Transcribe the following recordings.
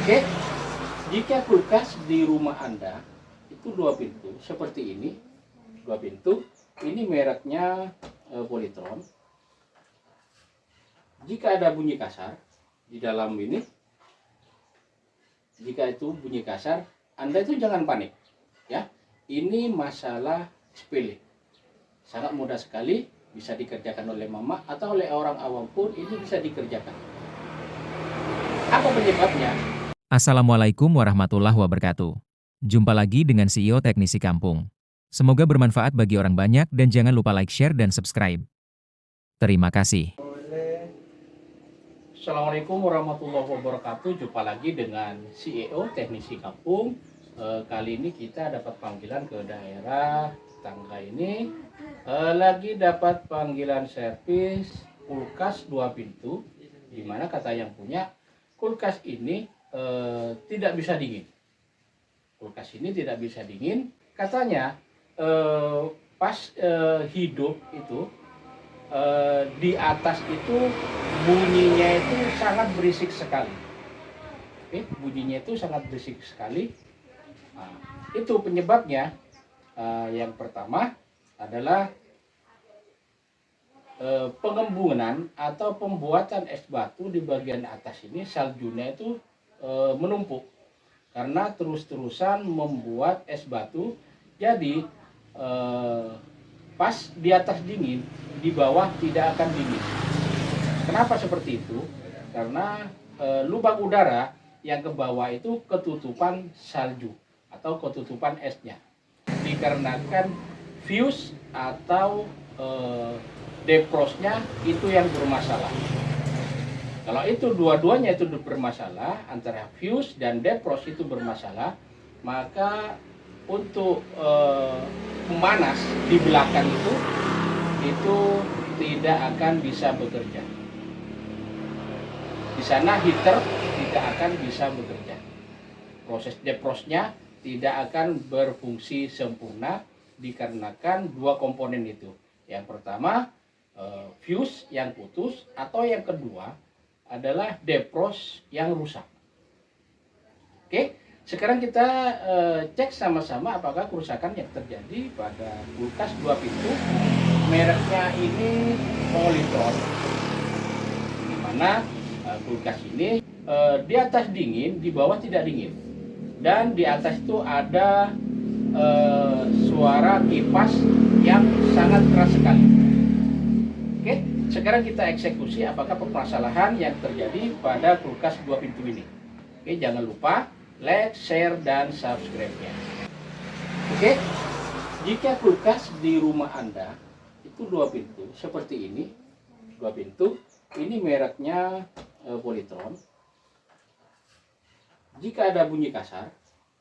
Oke, jika kulkas di rumah Anda itu dua pintu seperti ini, dua pintu, ini mereknya Polytron. Jika ada bunyi kasar di dalam ini, jika itu bunyi kasar, Anda itu jangan panik, ya. Ini masalah sepele, sangat mudah sekali, bisa dikerjakan oleh mama atau oleh orang awam pun ini bisa dikerjakan. Apa penyebabnya? Assalamualaikum warahmatullahi wabarakatuh. Jumpa lagi dengan CEO Teknisi Kampung. Semoga bermanfaat bagi orang banyak dan jangan lupa like, share, dan subscribe. Terima kasih. Assalamualaikum warahmatullahi wabarakatuh. Jumpa lagi dengan CEO Teknisi Kampung. Kali ini kita dapat panggilan ke daerah tangga ini. Lagi dapat panggilan servis kulkas dua pintu, dimana kata yang punya kulkas ini tidak bisa dingin. Kulkas ini tidak bisa dingin. Katanya pas hidup itu di atas itu bunyinya itu sangat berisik sekali. Oke, bunyinya itu sangat berisik sekali. Nah, itu penyebabnya. Yang pertama adalah pengembungan atau pembuatan es batu di bagian atas ini, saljunya itu menumpuk karena terus-terusan membuat es batu. Jadi pas di atas dingin, di bawah tidak akan dingin. Kenapa seperti itu? Karena lubang udara yang ke bawah itu ketutupan salju atau ketutupan esnya. Dikarenakan fuse atau defrostnya itu yang bermasalah. Kalau itu dua-duanya itu bermasalah, antara fuse dan defrost itu bermasalah, maka untuk pemanas di belakang itu tidak akan bisa bekerja. Di sana heater tidak akan bisa bekerja. Proses defrostnya tidak akan berfungsi sempurna dikarenakan dua komponen itu. Yang pertama fuse yang putus, atau yang kedua adalah defrost yang rusak. Oke. Sekarang kita cek sama-sama apakah kerusakan yang terjadi pada kulkas dua pintu. Mereknya ini Polytron, di mana kulkas ini di atas dingin, di bawah tidak dingin, dan di atas itu ada suara kipas yang sangat keras sekali. Oke, sekarang kita eksekusi apakah permasalahan yang terjadi pada kulkas dua pintu ini. Oke, jangan lupa like, share, dan subscribe-nya. Oke, jika kulkas di rumah Anda itu dua pintu seperti ini, dua pintu, ini mereknya Polytron. Jika ada bunyi kasar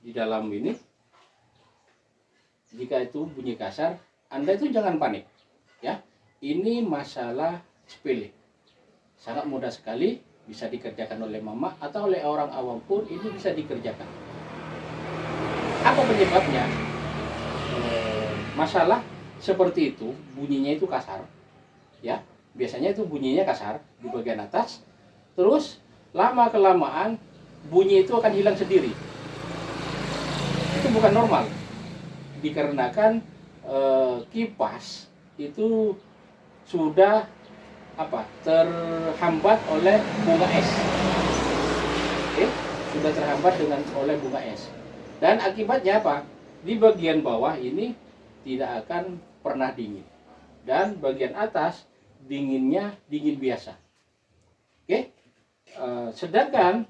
di dalam ini, jika itu bunyi kasar, Anda itu jangan panik, ya. Ini masalah sepele, sangat mudah sekali, bisa dikerjakan oleh mama atau oleh orang awam pun ini bisa dikerjakan. Apa penyebabnya? Masalah seperti itu, bunyinya itu kasar, ya. Biasanya itu bunyinya kasar di bagian atas, terus lama kelamaan bunyi itu akan hilang sendiri. Itu bukan normal, dikarenakan kipas itu sudah terhambat oleh bunga es. Oke, sudah terhambat oleh bunga es. Dan akibatnya apa? Di bagian bawah ini tidak akan pernah dingin. Dan bagian atas dinginnya dingin biasa. Oke. Sedangkan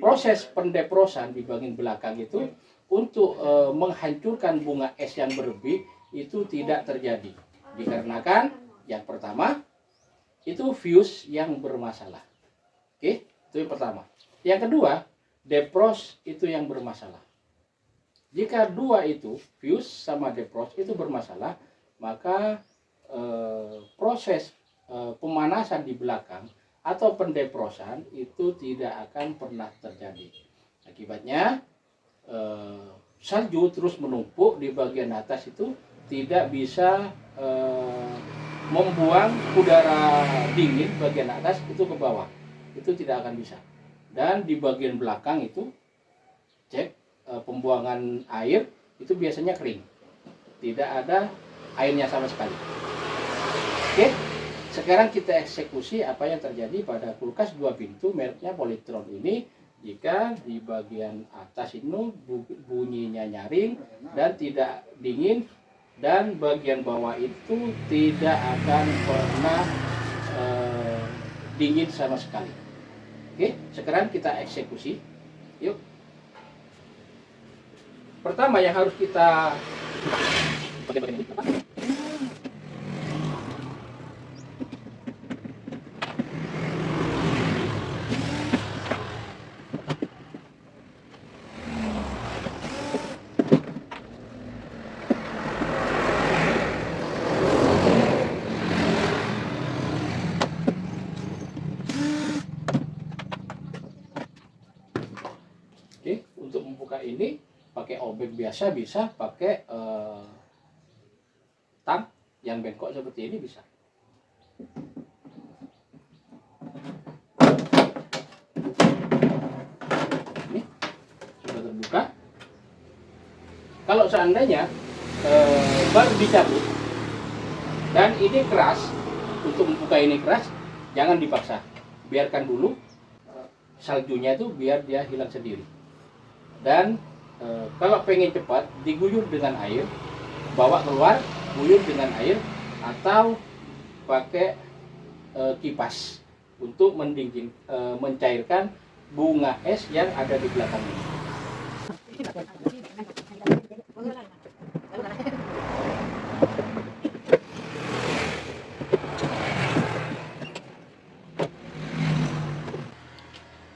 proses pendefrosan di bagian belakang itu untuk menghancurkan bunga es yang berlebih itu tidak terjadi. Dikarenakan yang pertama itu fuse yang bermasalah. Oke, itu yang pertama. Yang kedua, defrost itu yang bermasalah. Jika dua itu, fuse sama defrost itu bermasalah, maka proses pemanasan di belakang atau pendefrostan itu tidak akan pernah terjadi. Akibatnya salju terus menumpuk di bagian atas itu tidak bisa membuang udara dingin bagian atas itu ke bawah, itu tidak akan bisa. Dan di bagian belakang itu cek pembuangan air itu biasanya kering, tidak ada airnya sama sekali. Oke, sekarang kita eksekusi apa yang terjadi pada kulkas 2 pintu mereknya Polytron ini. Jika di bagian atas ini bunyinya nyaring dan tidak dingin, dan bagian bawah itu tidak akan pernah dingin sama sekali. Oke, sekarang kita eksekusi. Yuk. Pertama yang harus kita untuk membuka ini pakai obeng biasa, bisa pakai tang yang bengkok seperti ini bisa. Ini sudah terbuka. Kalau seandainya baru dicabut dan ini keras, untuk membuka ini keras, jangan dipaksa, biarkan dulu saljunya itu biar dia hilang sendiri. Dan kalau pengen cepat, diguyur dengan air, bawa keluar, guyur dengan air, atau pakai kipas untuk mendingin, mencairkan bunga es yang ada di belakang ini.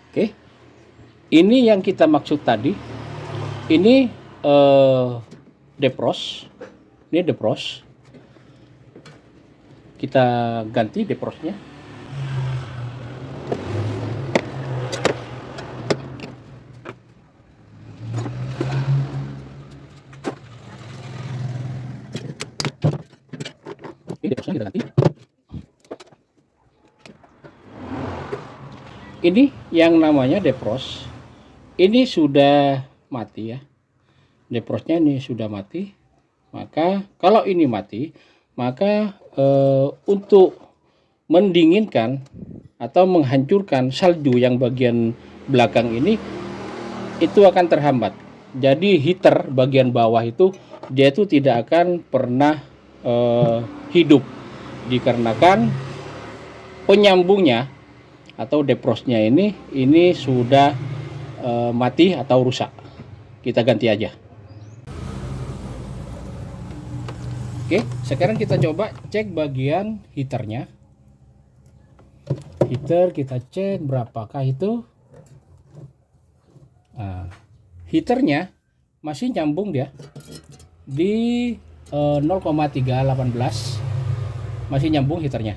Oke, ini yang kita maksud tadi. Ini defrost. Ini defrost. Kita ganti defrostnya. Ini defrostnya kita ganti. Ini yang namanya defrost. Ini sudah mati ya, defrostnya ini sudah mati. Maka kalau ini mati, maka untuk mendinginkan atau menghancurkan salju yang bagian belakang ini itu akan terhambat. Jadi heater bagian bawah itu dia itu tidak akan pernah hidup, dikarenakan penyambungnya atau defrostnya ini sudah mati atau rusak. Kita ganti aja. Oke, sekarang kita coba cek bagian heaternya. Heater kita cek berapakah itu. Nah, heaternya masih nyambung dia di 0,318, masih nyambung heaternya.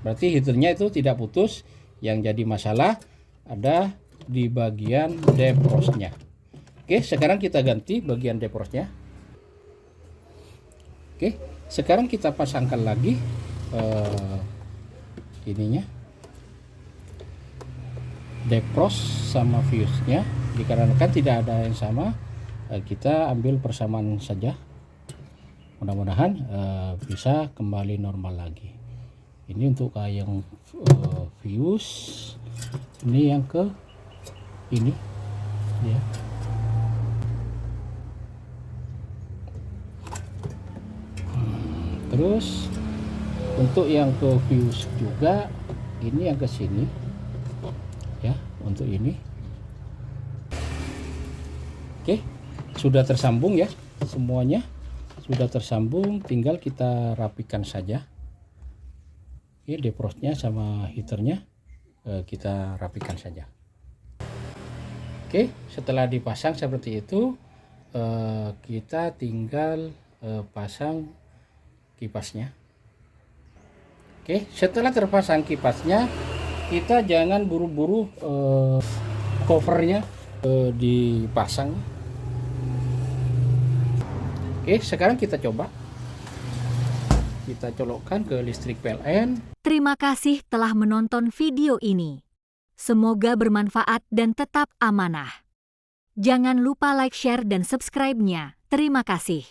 Berarti heaternya itu tidak putus. Yang jadi masalah ada di bagian defrostnya. Oke, sekarang kita ganti bagian defrostnya. Oke, sekarang kita pasangkan lagi ininya, defrost sama fuse-nya. Dikarenakan tidak ada yang sama, kita ambil persamaan saja. Mudah-mudahan bisa kembali normal lagi. Ini untuk yang fuse, ini yang ke ini ya. Terus untuk yang ke fuse juga, ini yang ke sini ya, untuk ini. Oke, sudah tersambung ya, semuanya sudah tersambung, tinggal kita rapikan saja. Oke, defrostnya sama heaternya kita rapikan saja. Oke, setelah dipasang seperti itu, kita tinggal pasang kipasnya. Oke, setelah terpasang kipasnya, kita jangan buru-buru covernya dipasang. Oke, sekarang kita coba. Kita colokkan ke listrik PLN. Terima kasih telah menonton video ini. Semoga bermanfaat dan tetap amanah. Jangan lupa like, share, dan subscribe-nya. Terima kasih.